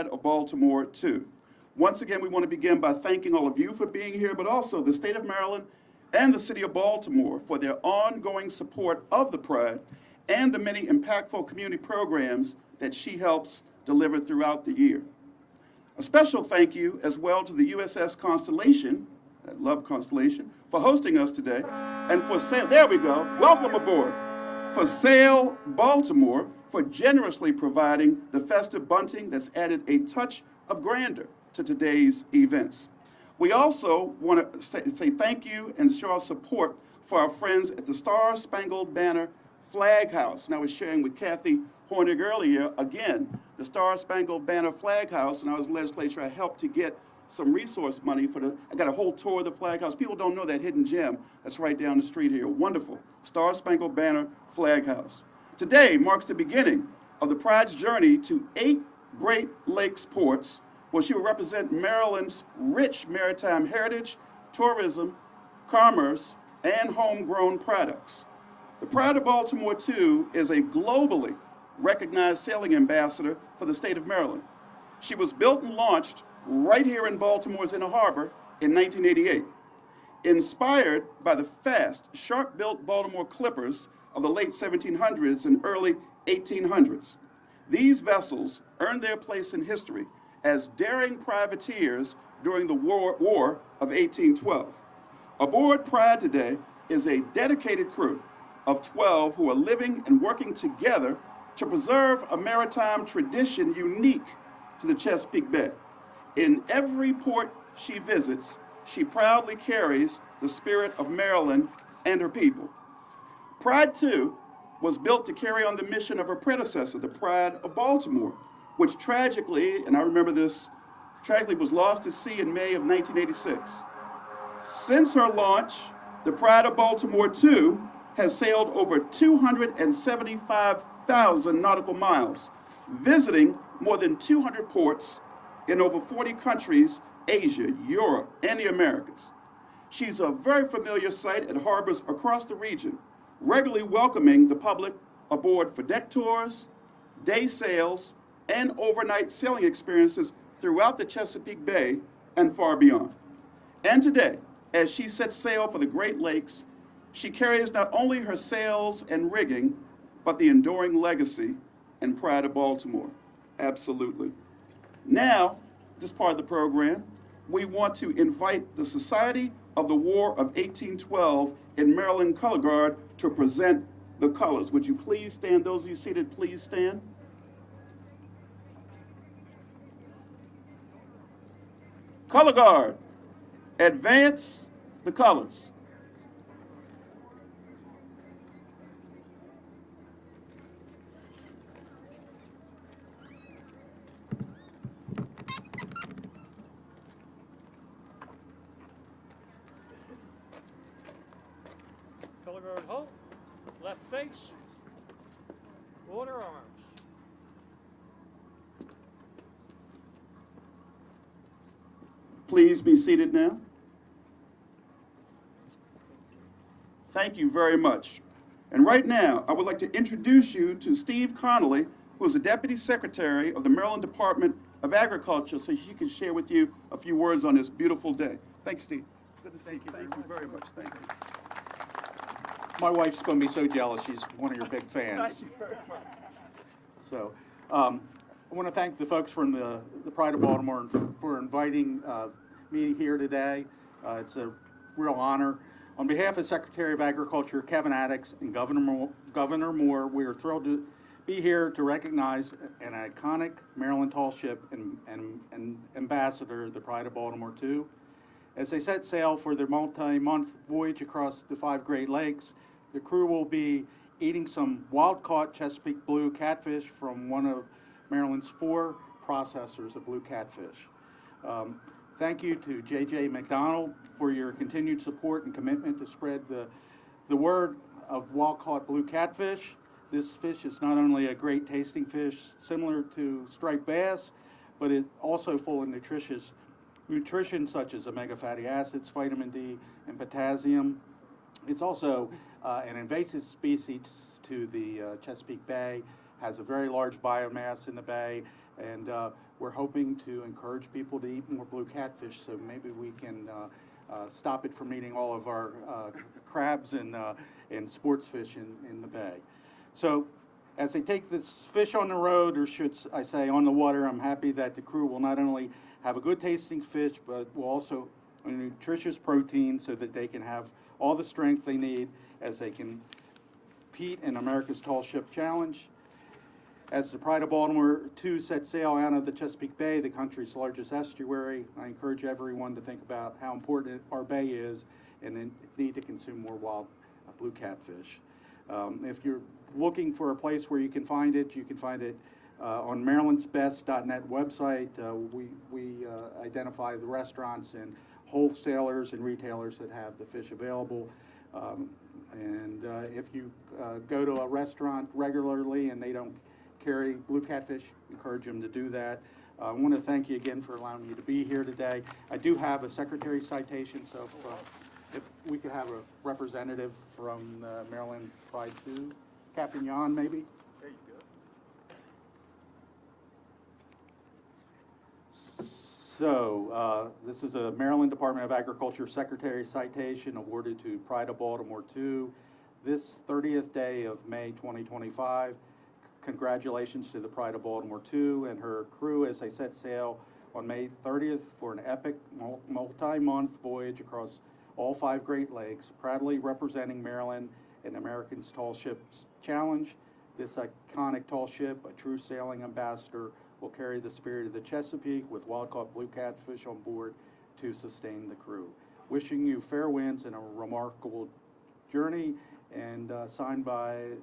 Pride of Baltimore II. Once again, we want to begin by thanking all of you for being here, but also the state of Maryland and the city of Baltimore for their ongoing support of the Pride and the many impactful community programs that she helps deliver throughout the year. A special thank you as well to the USS Constellation, I love Constellation, for hosting us today, and for Sail, there we go, welcome aboard, for Sail Baltimore for generously providing the festive bunting that's added a touch of grandeur to today's events. We also want to say thank you and show our support for our friends at the Star Spangled Banner Flag House. And I was sharing with Kathy Hornig earlier, again, the Star Spangled Banner Flag House, and I was in the legislature, I helped to get some resource money for I got a whole tour of the Flag House. People don't know that hidden gem that's right down the street here. Wonderful. Star Spangled Banner Flag House. Today marks the beginning of the Pride's journey to 8 Great Lakes ports, where she will represent Maryland's rich maritime heritage, tourism, commerce, and homegrown products. The Pride of Baltimore II is a globally recognized sailing ambassador for the state of Maryland. She was built and launched right here in Baltimore's Inner Harbor in 1988. Inspired by the fast, sharp-built Baltimore clippers of the late 1700s and early 1800s. These vessels earned their place in history as daring privateers during the War of 1812. Aboard Pride today is a dedicated crew of 12 who are living and working together to preserve a maritime tradition unique to the Chesapeake Bay. In every port she visits, she proudly carries the spirit of Maryland and her people. Pride, too, was built to carry on the mission of her predecessor, the Pride of Baltimore, which tragically, and I remember this, tragically was lost at sea in May of 1986. Since her launch, the Pride of Baltimore II has sailed over 275,000 nautical miles, visiting more than 200 ports in over 40 countries, Asia, Europe, and the Americas. She's a very familiar sight at harbors across the region, regularly welcoming the public aboard for deck tours, day sails, and overnight sailing experiences throughout the Chesapeake Bay and far beyond. And today, as she sets sail for the Great Lakes, she carries not only her sails and rigging, but the enduring legacy and pride of Baltimore. Absolutely. Now, this part of the program, we want to invite the Society of the War of 1812 in Maryland Color Guard to present the colors. Would you please stand? Those of you seated, please stand. Color Guard, advance the colors. Color guard halt, left face, order arms. Please be seated now. Thank you very much. And right now, I would like to introduce you to Steve Connolly, who is the Deputy Secretary of the Maryland Department of Agriculture, so he can share with you a few words on this beautiful day. Thanks, Steve. Good to see you. Thank you very much. Thank you. My wife's going to be so jealous. She's one of your big fans. Thank you very much. So I want to thank the folks from the Pride of Baltimore for inviting me here today. It's a real honor. On behalf of Secretary of Agriculture Kevin Addix and Governor Moore, we are thrilled to be here to recognize an iconic Maryland tall ship and ambassador, the Pride of Baltimore II. As they set sail for their multi-month voyage across the 5 Great Lakes, the crew will be eating some wild-caught Chesapeake blue catfish from one of Maryland's 4 processors of blue catfish. Thank you to J.J. McDonald for your continued support and commitment to spread the word of wild-caught blue catfish. This fish is not only a great tasting fish similar to striped bass, but it's also full of nutrition such as omega fatty acids, vitamin D, and potassium. It's also an invasive species to the Chesapeake Bay, has a very large biomass in the bay, And we're hoping to encourage people to eat more blue catfish, so maybe we can stop it from eating all of our crabs and sports fish in the bay. So as they take this fish on the road, or should I say on the water, I'm happy that the crew will not only have a good tasting fish, but will also a nutritious protein so that they can have all the strength they need as they compete in America's Tall Ship Challenge. As the Pride of Baltimore II set sail out of the Chesapeake Bay, the country's largest estuary, I encourage everyone to think about how important our bay is and the need to consume more wild blue catfish. If you're looking for a place where you can find it on marylandsbest.net website. We identify the restaurants and wholesalers and retailers that have the fish available. If you go to a restaurant regularly and they don't carry blue catfish, encourage them to do that. I want to thank you again for allowing me to be here today. I do have a secretary citation, so if we could have a representative from Maryland Pride II, Captain Jan, maybe? There you go. So this is a Maryland Department of Agriculture Secretary citation awarded to Pride of Baltimore II this 30th day of May 2025. Congratulations to the Pride of Baltimore II and her crew as they set sail on May 30th for an epic multi-month voyage across all 5 Great Lakes, proudly representing Maryland in America's Tall Ships Challenge. This iconic tall ship, a true sailing ambassador, will carry the spirit of the Chesapeake with wild-caught blue catfish on board to sustain the crew. Wishing you fair winds and a remarkable journey, and signed by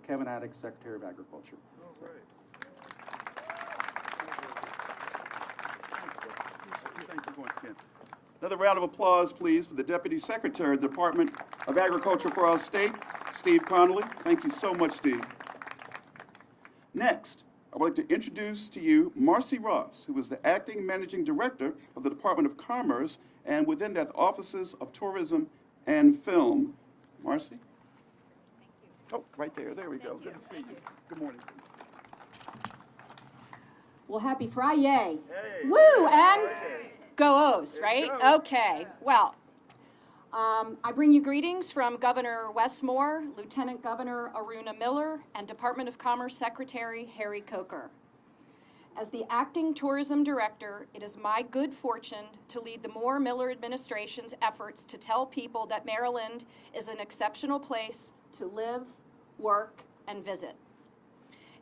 Kevin Addick, Secretary of Agriculture. All right. Thank you once again. Another round of applause, please, for the Deputy Secretary of the Department of Agriculture for our state, Steve Connolly. Thank you so much, Steve. Next, I would like to introduce to you Marcy Ross, who is the Acting Managing Director of the Department of Commerce, and within that, the Offices of Tourism and Film. Marcy? Thank you. Oh, right there. There we go. Thank Good you. to see Thank you. you. Good morning. Well, happy Friday. Hey. Woo, and Friday. go O's, There right? you go. Okay, well, I bring you greetings from Governor Wes Moore, Lieutenant Governor Aruna Miller, and Department of Commerce Secretary Harry Coker. As the Acting Tourism Director, it is my good fortune to lead the Moore-Miller administration's efforts to tell people that Maryland is an exceptional place to live, work, and visit.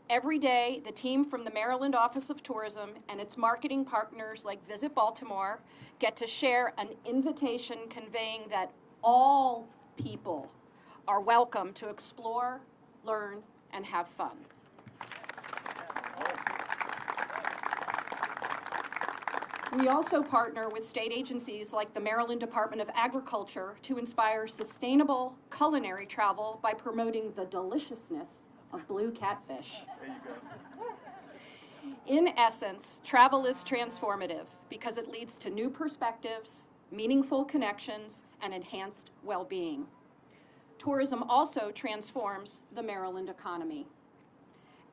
Every day, the team from the Maryland Office of Tourism and its marketing partners like Visit Baltimore get to share an invitation conveying that all people are welcome to explore, learn, and have fun. We also partner with state agencies like the Maryland Department of Agriculture to inspire sustainable culinary travel by promoting the deliciousness of blue catfish. There you go. In essence, travel is transformative because it leads to new perspectives, meaningful connections, and enhanced well-being. Tourism also transforms the Maryland economy.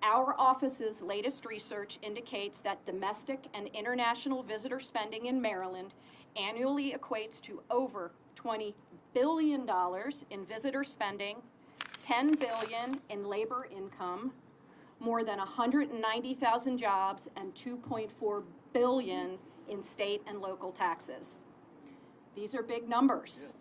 Our office's latest research indicates that domestic and international visitor spending in Maryland annually equates to over $20 billion in visitor spending, $10 billion in labor income, more than 190,000 jobs, and $2.4 billion in state and local taxes. These are big numbers.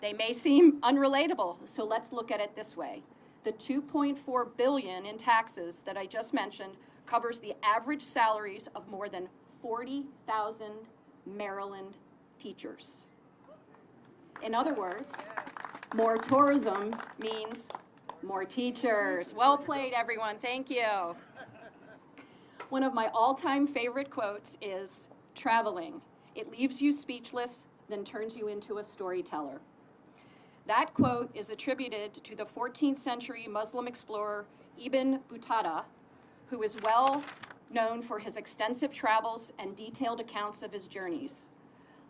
They may seem unrelatable, so let's look at it this way. The $2.4 billion in taxes that I just mentioned covers the average salaries of more than 40,000 Maryland teachers. In other words, more tourism means more teachers. Well played, everyone. Thank you. One of my all-time favorite quotes is, "Traveling. It leaves you speechless, then turns you into a storyteller." That quote is attributed to the 14th century Muslim explorer Ibn Battuta, who is well known for his extensive travels and detailed accounts of his journeys.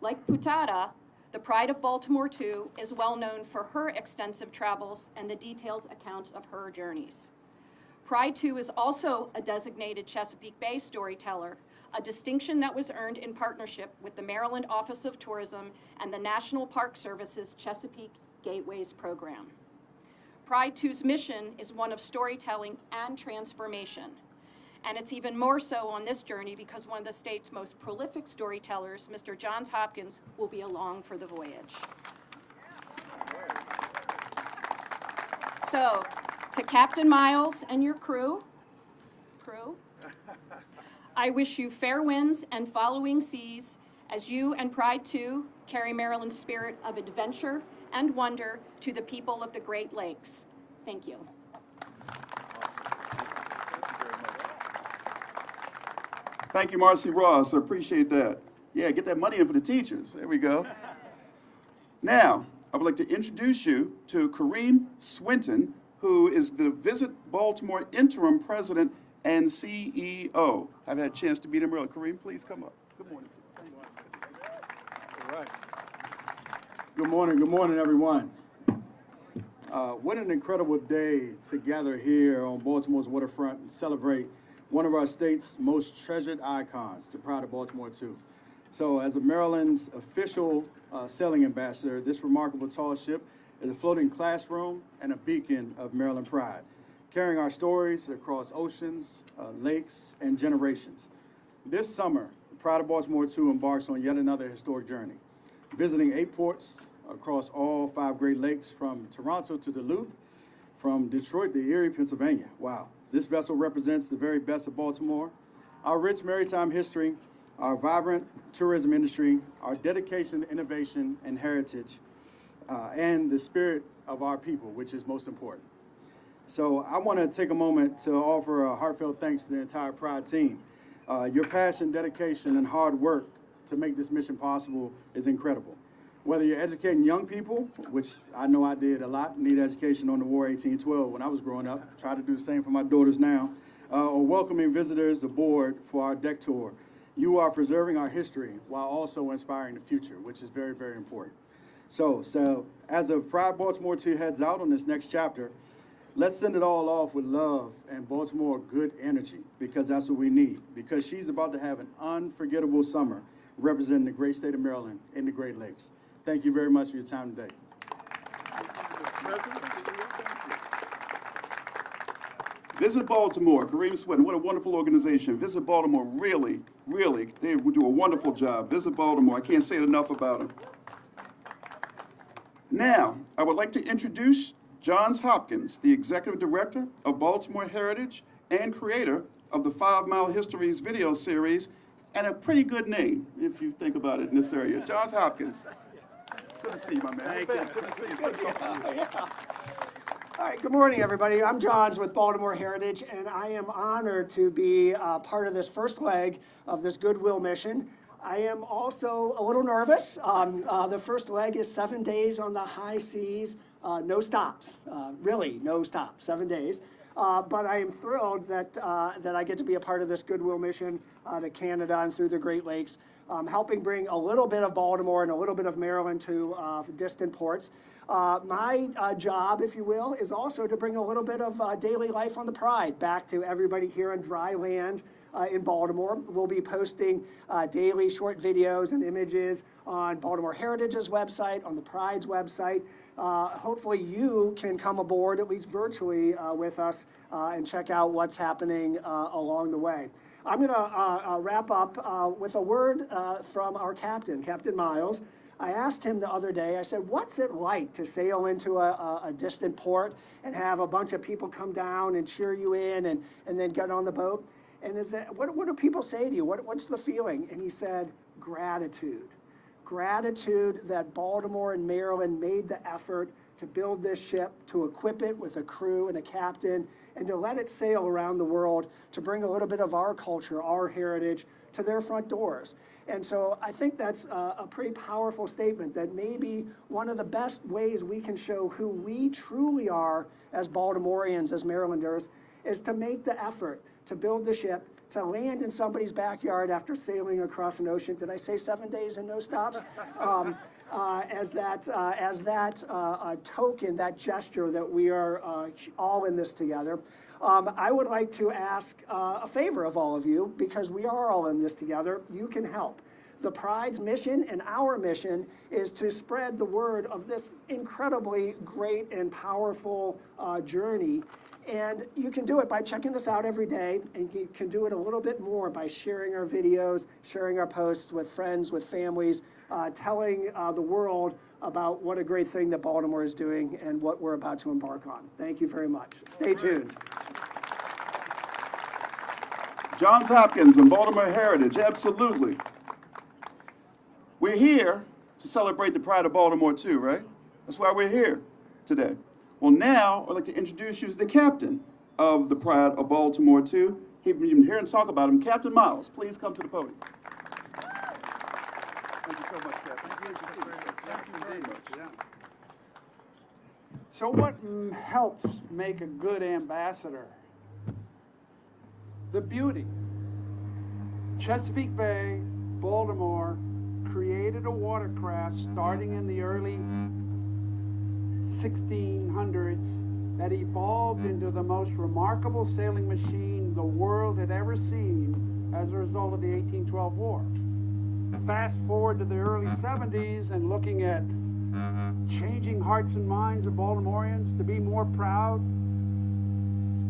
Like Battuta, the Pride of Baltimore II is well known for her extensive travels and the detailed accounts of her journeys. Pride II is also a designated Chesapeake Bay storyteller, a distinction that was earned in partnership with the Maryland Office of Tourism and the National Park Service's Chesapeake Gateways program. Pride II's mission is one of storytelling and transformation. And it's even more so on this journey because one of the state's most prolific storytellers, Mr. Johns Hopkins, will be along for the voyage. So, to Captain Miles and your crew, I wish you fair winds and following seas as you and Pride II carry Maryland's spirit of adventure and wonder to the people of the Great Lakes. Thank you. Thank you, Marcy Ross. I appreciate that. Yeah, get that money in for the teachers. There we go. Now, I would like to introduce you to Kareem Swinton, who is the Visit Baltimore Interim President and CEO. I've had a chance to meet him earlier. Kareem, please come up. Good morning. All right. Good morning, everyone. What an incredible day to gather here on Baltimore's waterfront and celebrate one of our state's most treasured icons, the Pride of Baltimore II. So as a Maryland's official sailing ambassador, this remarkable tall ship is a floating classroom and a beacon of Maryland pride, carrying our stories across oceans, lakes, and generations. This summer, the Pride of Baltimore II embarks on yet another historic journey, visiting 8 ports across all 5 Great Lakes, from Toronto to Duluth, from Detroit to Erie, Pennsylvania. Wow. This vessel represents the very best of Baltimore, our rich maritime history, our vibrant tourism industry, our dedication to innovation and heritage, and the spirit of our people, which is most important. So I want to take a moment to offer a heartfelt thanks to the entire Pride team. Your passion, dedication, and hard work to make this mission possible is incredible. Whether you're educating young people, which I know I did a lot, need education on the War 1812 when I was growing up, try to do the same for my daughters now, or welcoming visitors aboard for our deck tour, you are preserving our history while also inspiring the future, which is very, very important. So as a Pride Baltimore II heads out on this next chapter, let's send it all off with love and Baltimore good energy, because that's what we need, because she's about to have an unforgettable summer representing the great state of Maryland in the Great Lakes. Thank you very much for your time today. Visit Baltimore, Kareem Swinton, what a wonderful organization. Visit Baltimore, really, they do a wonderful job. Visit Baltimore, I can't say it enough about them. Now, I would like to introduce Johns Hopkins, the Executive Director of Baltimore Heritage and creator of the 5 Mile Histories video series, and a pretty good name, if you think about it in this area. Johns Hopkins. Good to see you, my man. Good to see you. Good to talk to you. All right, good morning, everybody. I'm Johns with Baltimore Heritage, and I am honored to be part of this first leg of this goodwill mission. I am also a little nervous. The first leg is 7 days on the high seas, no stops, really no stops, 7 days. But I am thrilled that I get to be a part of this goodwill mission to Canada and through the Great Lakes, helping bring a little bit of Baltimore and a little bit of Maryland to distant ports. My job, if you will, is also to bring a little bit of daily life on the Pride back to everybody here on dry land in Baltimore. We'll be posting daily short videos and images on Baltimore Heritage's website, on the Pride's website. Hopefully you can come aboard, at least virtually, with us and check out what's happening along the way. I'm going to wrap up with a word from our captain, Captain Miles. I asked him the other day, I said, what's it like to sail into a distant port and have a bunch of people come down and cheer you in and then get on the boat? And is that, what do people say to you? What's the feeling? And he said, gratitude. Gratitude that Baltimore and Maryland made the effort to build this ship, to equip it with a crew and a captain, and to let it sail around the world to bring a little bit of our culture, our heritage, to their front doors. And so I think that's a pretty powerful statement, that maybe one of the best ways we can show who we truly are as Baltimoreans, as Marylanders, is to make the effort to build the ship, to land in somebody's backyard after sailing across an ocean. Did I say 7 days and no stops? As that token, that gesture that we are all in this together. I would like to ask a favor of all of you, because we are all in this together. You can help. The Pride's mission and our mission is to spread the word of this incredibly great and powerful journey. And you can do it by checking us out every day, and you can do it a little bit more by sharing our videos, sharing our posts with friends, with families, telling the world about what a great thing that Baltimore is doing and what we're about to embark on. Thank you very much. Stay tuned. Johns Hopkins and Baltimore Heritage, absolutely. We're here to celebrate the pride of Baltimore II, right? That's why we're here today. Well, now I'd like to introduce you to the captain of the pride of Baltimore II. He's been here and talk about him. Captain Miles, please come to the podium. Thank you so much, Captain. Thank you very much. So what helps make a good ambassador? The beauty. Chesapeake Bay, Baltimore, created a watercraft starting in the early 1600s that evolved into the most remarkable sailing machine the world had ever seen as a result of the 1812 war. Fast forward to the early 70s and looking at changing hearts and minds of Baltimoreans to be more proud,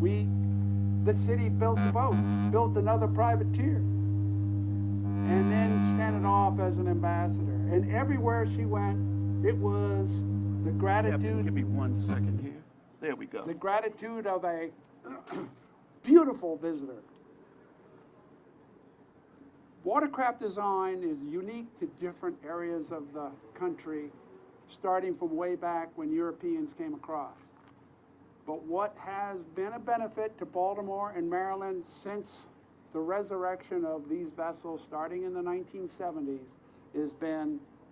the city built a boat, built another privateer, and then sent it off as an ambassador. And everywhere she went, it was the gratitude. Give me 1 second here. There we go. The gratitude of a beautiful visitor. Watercraft design is unique to different areas of the country, starting from way back when Europeans came across. But what has been a benefit to Baltimore and Maryland since the resurrection of these vessels starting in the 1970s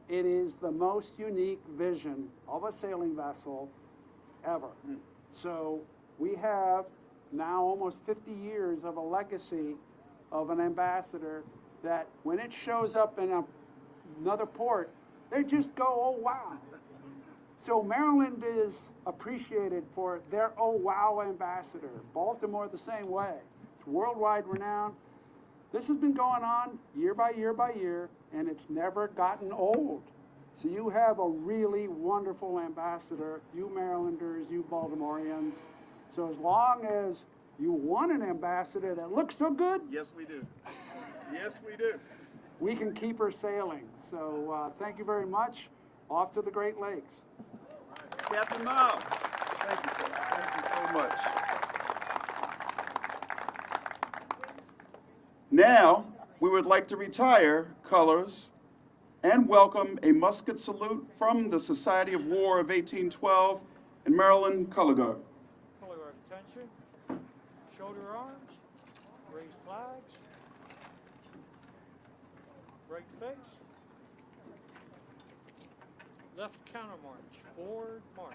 it is the most unique vision of a sailing vessel ever. So we have now almost 50 years of a legacy of an ambassador that when it shows up in another port, they just go, oh wow. So Maryland is appreciated for their oh wow ambassador. Baltimore the same way. It's worldwide renowned. This has been going on year by year by year, and it's never gotten old. So you have a really wonderful ambassador, you Marylanders, you Baltimoreans. So as long as you want an ambassador that looks so good, Yes, we do. Yes, we do. we can keep her sailing. So thank you very much. Off to the Great Lakes. Captain Miles. Thank you, sir. Thank you so much. Now, we would like to retire colors and welcome a musket salute from the Society of War of 1812 in Maryland Color Guard. Color guard attention. Shoulder arms. Raise flags. Right face. Left counter march. Forward march.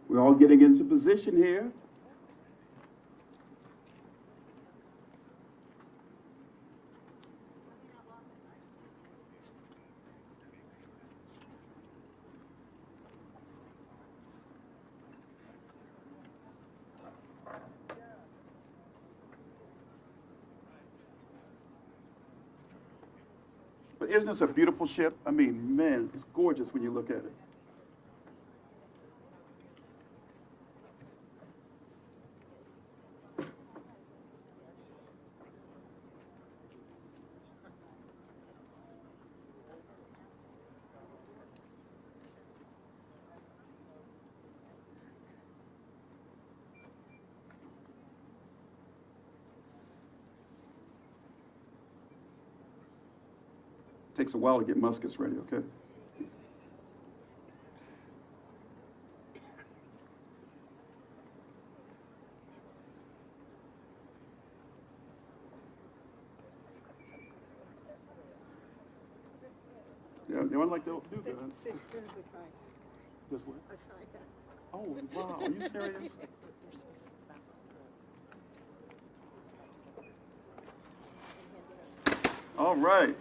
We're all getting into position here. But isn't this a beautiful ship? I mean, man, it's gorgeous when you look at it. Takes a while to get muskets ready, okay? Yeah, They don't like to do that. This what? Oh, wow, are you serious? All right.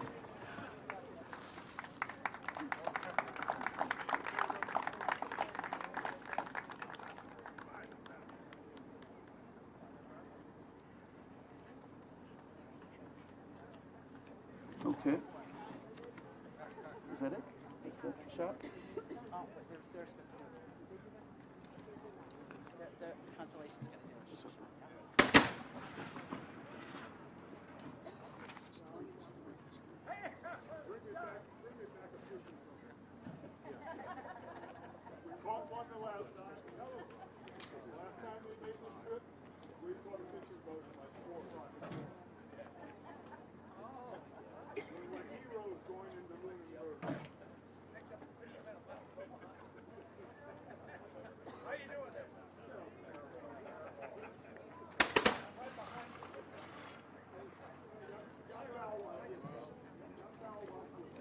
Okay. Is that it? Is that the shot? Oh, but they're supposed to do it. The Constellation's gonna do it.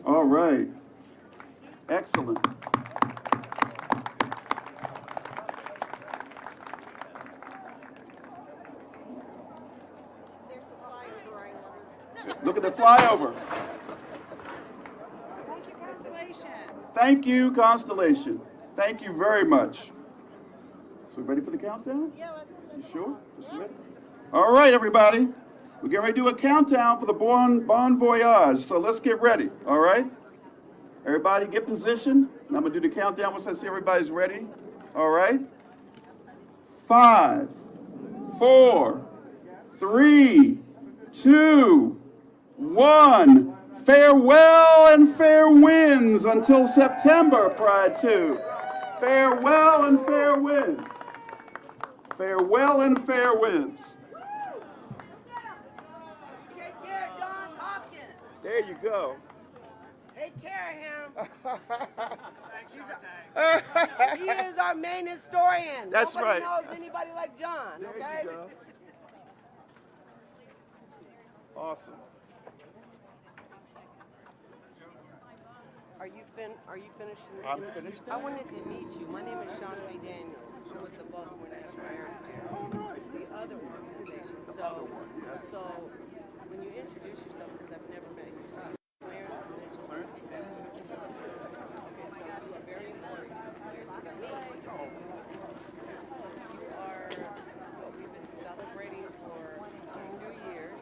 All right. Excellent. There's the flyover I ordered. Look at the flyover. Thank you, Constellation. Thank you, Constellation. Thank you very much. So we ready for the countdown? Yeah, let's. You sure? Just ready? All right, everybody. We're getting ready to do a countdown for the Bon Voyage. So let's get ready, all right? Everybody get positioned. And I'm going to do the countdown once I see everybody's ready. All right? 5, 4, 3, 2, 1. Farewell and fair winds until September, Pride 2. Farewell and fair winds. Farewell and fair winds. Take care, John Hopkins. There you go. Take care of him. He is our main historian. That's Nobody right. knows anybody like John, okay? There you go. Awesome. Are you finished? I'm finished I now. wanted to meet you. My name is Shantae Daniels. I'm with the Baltimore National Heritage Area. The other organization. So when you introduce yourself, because I've never met you, so Clarence Mitchell. Okay, so you are very important to me. You are what we've been celebrating for 2 years,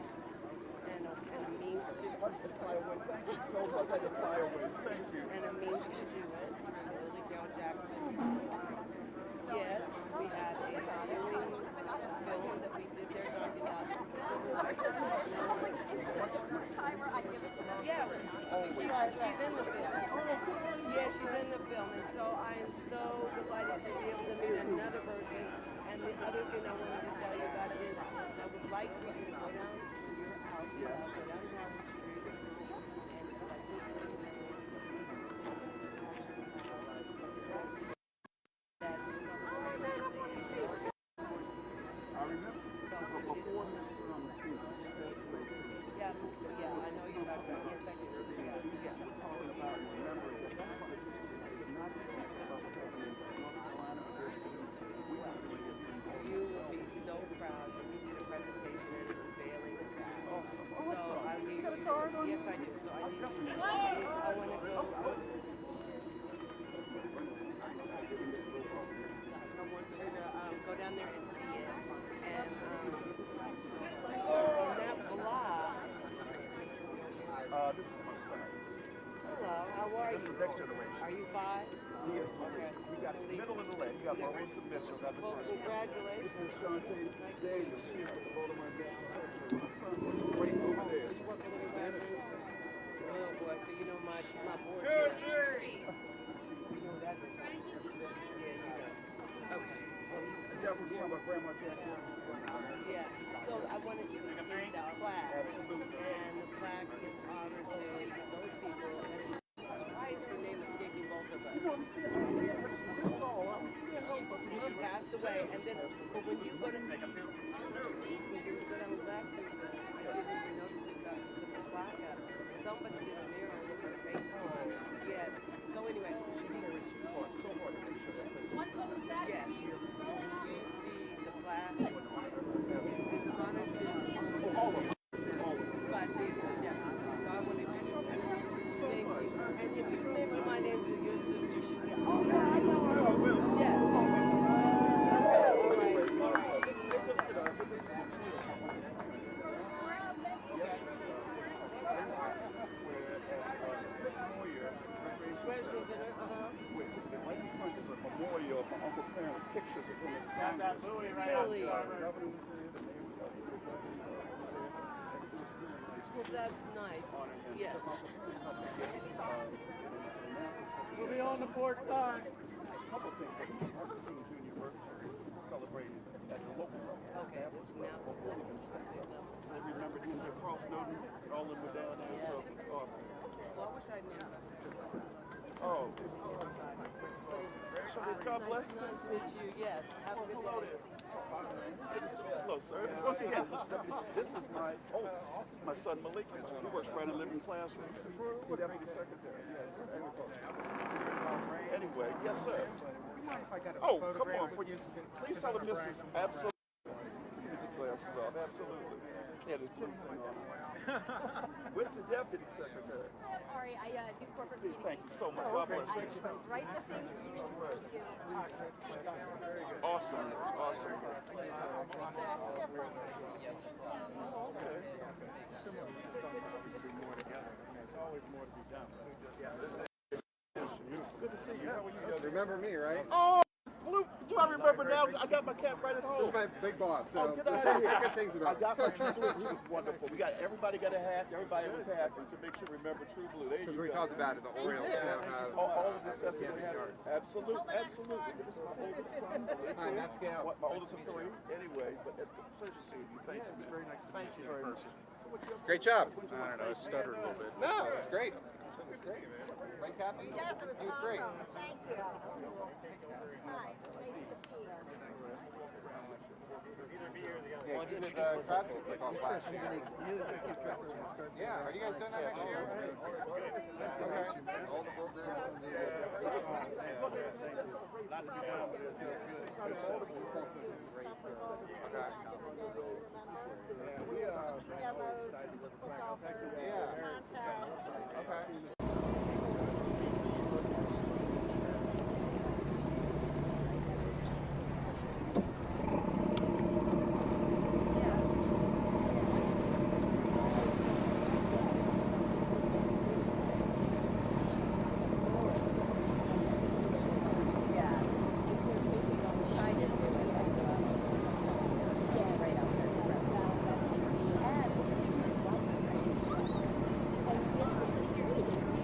and a means to Thank you so much for the flyaways. Thank you. and a means to do it through Lily Gail Jackson. Yes, we had a hearing film that we did there talking about civil rights. Yeah, she's in the film. Yeah, she's in the film, and so I am so delighted to be able to meet another person. And the other thing I wanted to tell you about is I would like for you to go down to your house, go down Harvard Street, and listen to me. Yeah, I know you're about to. Yes, I do. You will be so proud that we did a presentation and unveiling of that. Awesome. So I need you. Yes, I do. So I need you. I want to go. I want you to go down there and see it. And so in that blog. This is my son. Hello, how are This you? is next generation. Are you 5? He is Okay. We got the middle of the leg. You got Marissa Mitchell. Got the Well, first. congratulations. This is Shantae Daniels. She's at the Baltimore National Heritage Area. My son was right over So there. you work a little graduate? Oh boy, so you know my board chair. You know that. Yeah, you go. Okay. Yeah, we're talking about Grandma Jackson. Yeah. So I wanted you to see that plaque. And the plaque is honor to those people. And why is her name escaping both of us? She passed away, and then, but when you go to when you go down Lexington, I didn't even notice it. I put the plaque up. Somebody did a mural with her face on. Yeah, of my Uncle Clarence, pictures of him. Really? Well, that's nice. Yes. We'll be on the port side. A couple things. Martin King Jr. birthday celebrated at the local level. Okay. So they remembered him to Carl Snowden, and all of them were down there, so it was awesome. Well, I wish I knew. Oh. So God bless you. Nice to meet you. Yes. Have a good day. Hello, sir. Once again, this is my oldest, my son Malik, who works right in the living classroom. Deputy Secretary, yes. Anyway, yes, sir. Oh, come on, please tell the missus, absolutely. Glasses off, absolutely. Yeah, the blue thing on. With the Deputy Secretary. Ari, I do corporate meetings. Thank you so much. God bless you. Write the things you need to do. Awesome, awesome. Good to see you. How are you? Remember me, right? Oh, Blue, do I remember now? I got my cat right at home. This is my big boss. So Oh, get out of here. good things I about got my it. True Blue. He was wonderful. Everybody got a hat. Everybody was happy to make sure we remember True Blue. There you Because go. we talked about it, the Orioles now have All of this that's Camping yards. Absolutely, absolutely. This is my oldest son. Hi, Matt Scale. My oldest of three. Anyway, but it's a pleasure seeing you. Thank you. It's very nice to meet you very much. Great job. I don't know, I stuttered a little bit. No, it's great. Right, Kathy? Yes, it was He was great. awesome. Thank you. Hi, nice to see you. Yeah, he did crowd kickoff last year. Yeah, are you guys doing that next year? Okay. All the full And it's also, and the other thing is,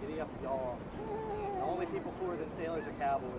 Giddy up, y'all. The only people cooler than sailors are cowboys.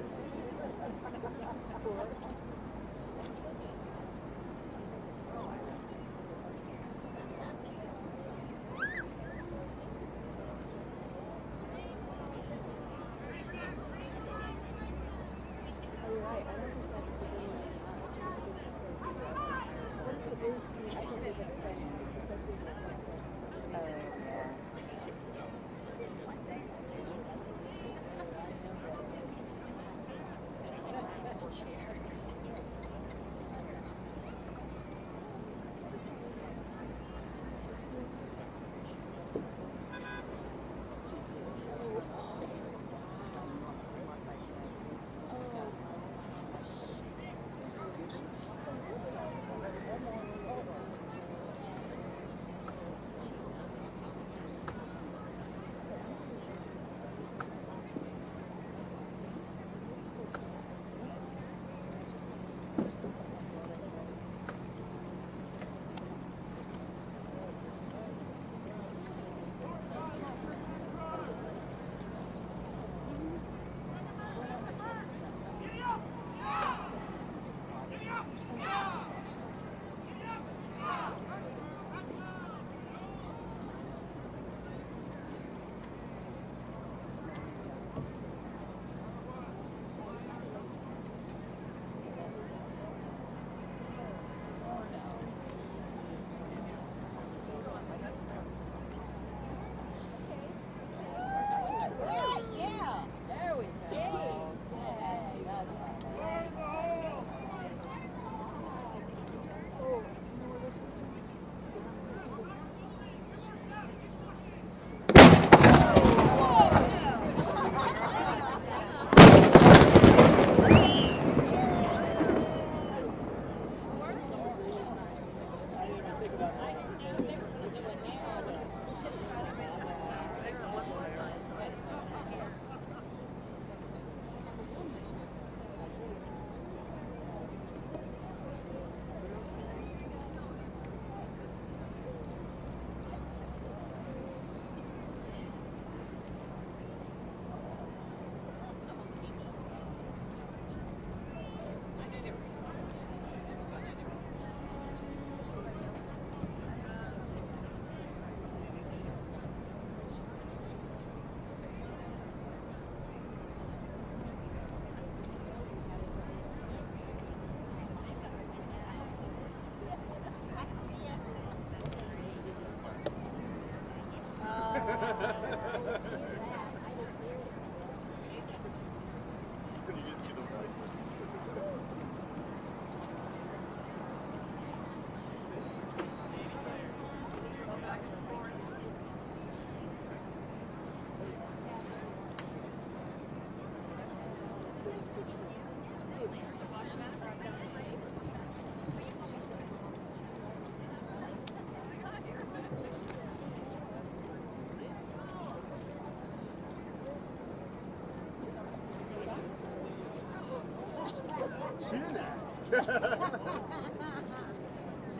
She didn't ask. She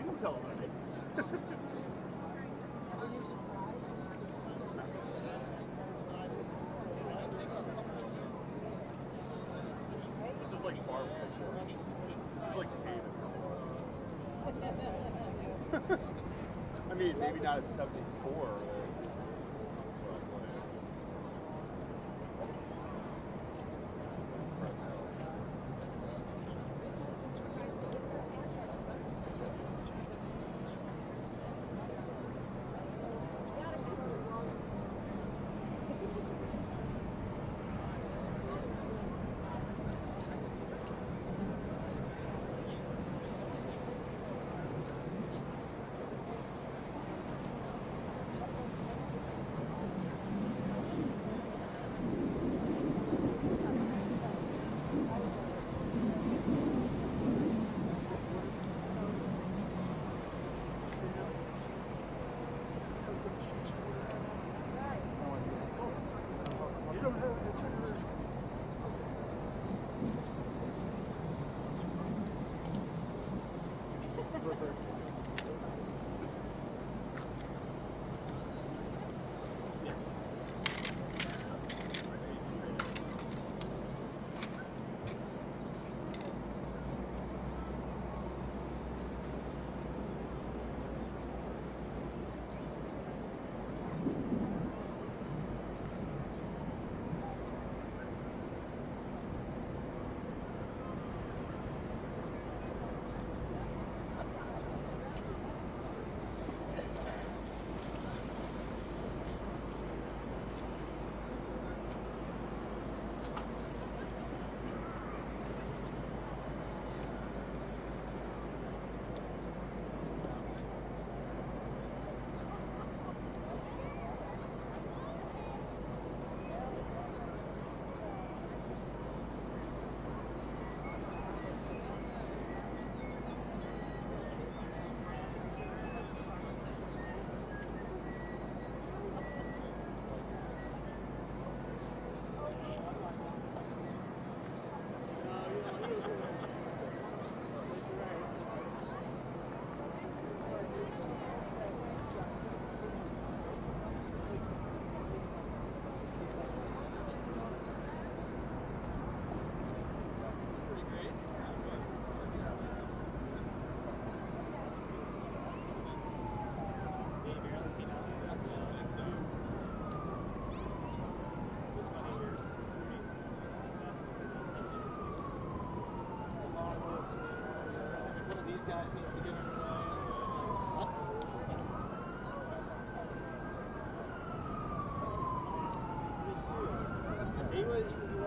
didn't tell us anything. This is like bar for the course. This is like Tatum. I mean, maybe not at 74.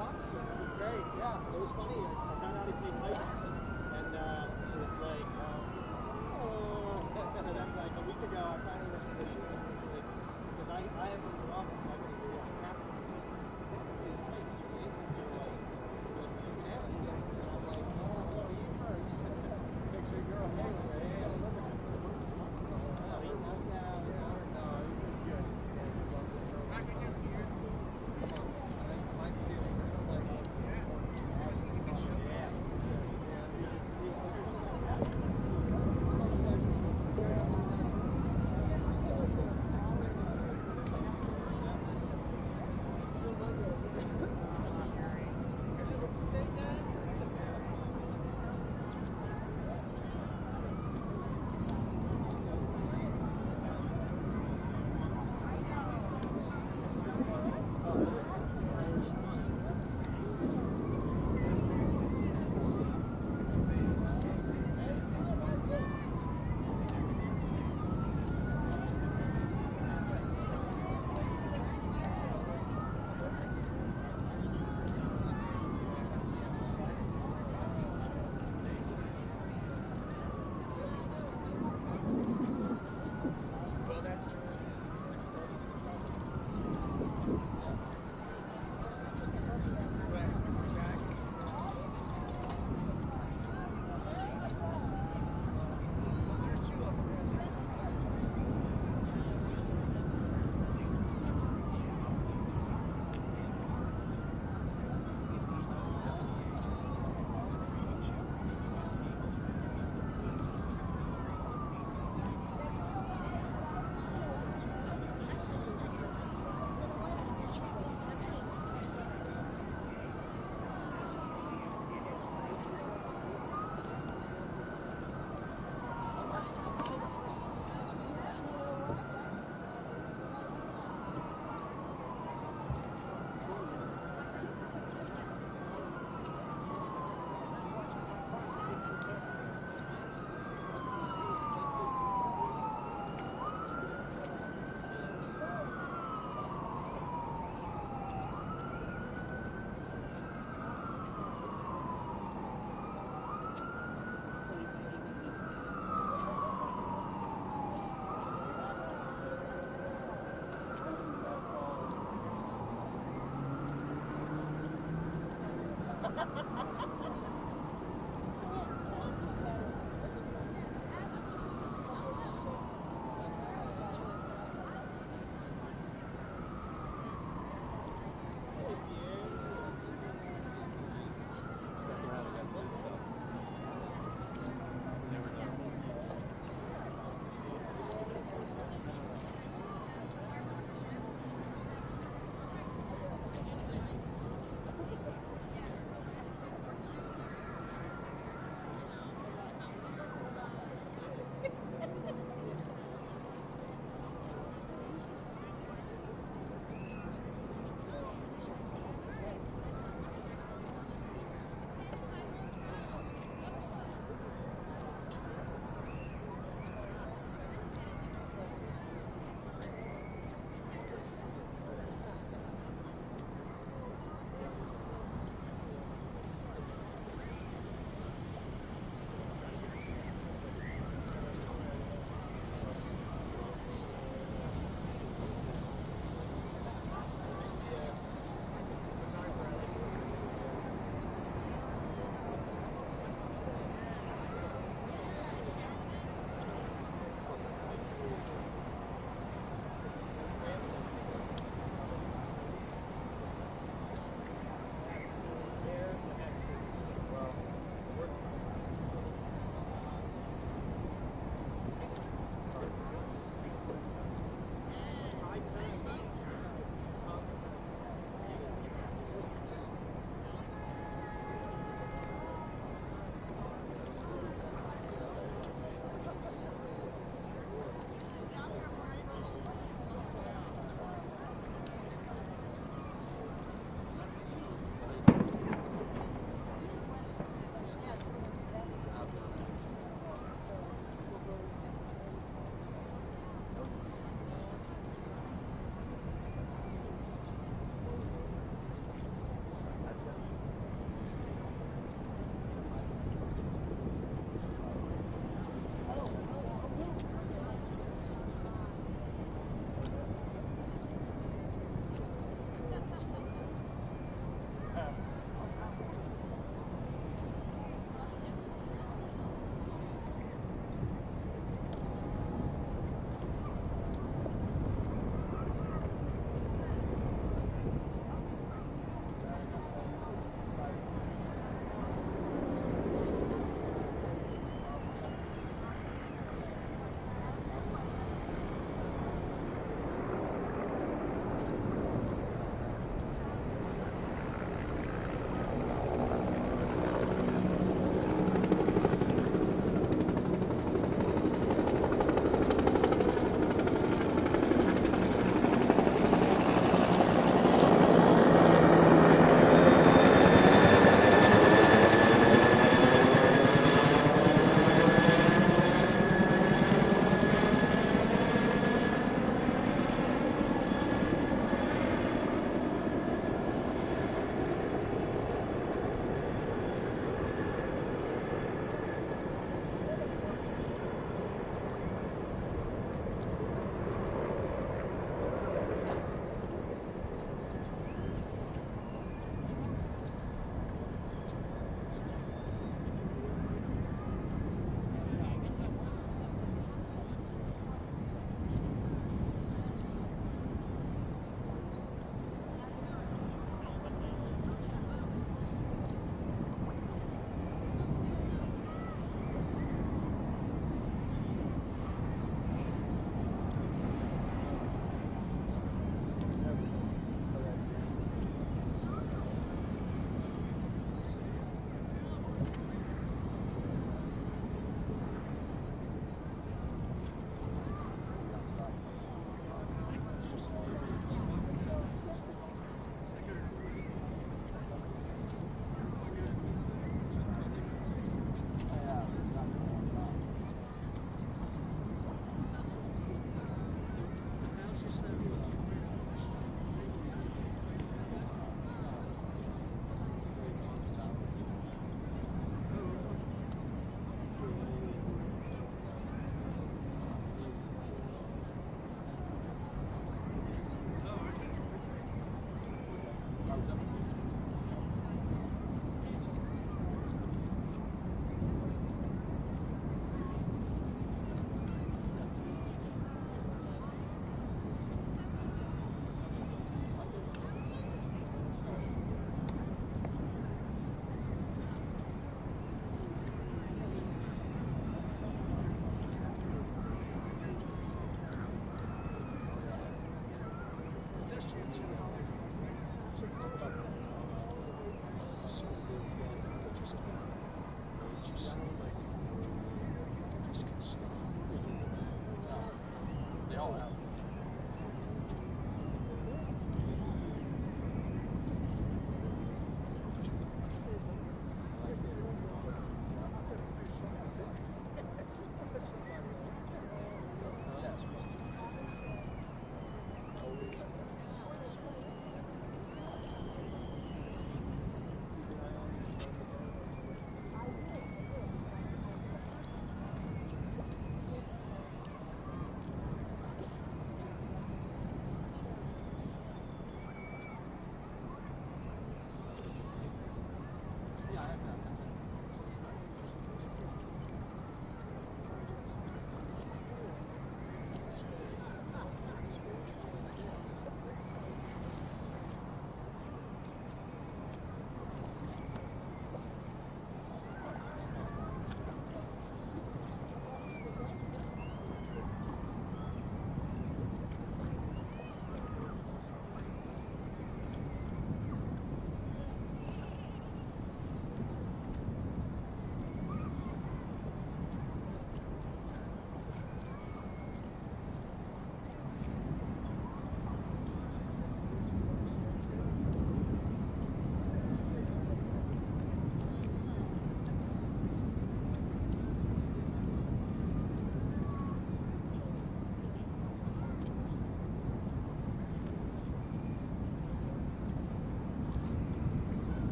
Austin. It was great. Yeah, it was funny. I found out he played pipes, and it was like, oh. So then, like a week ago, I finally went to the shoot, and it was like, because I have been in the office, so I can hear what's happening. These pipes, right? And they're like, you can ask him. And I'm like, oh, you first. Make sure you're okay with it. Yeah, look at it. So he knocked out. No, he was good.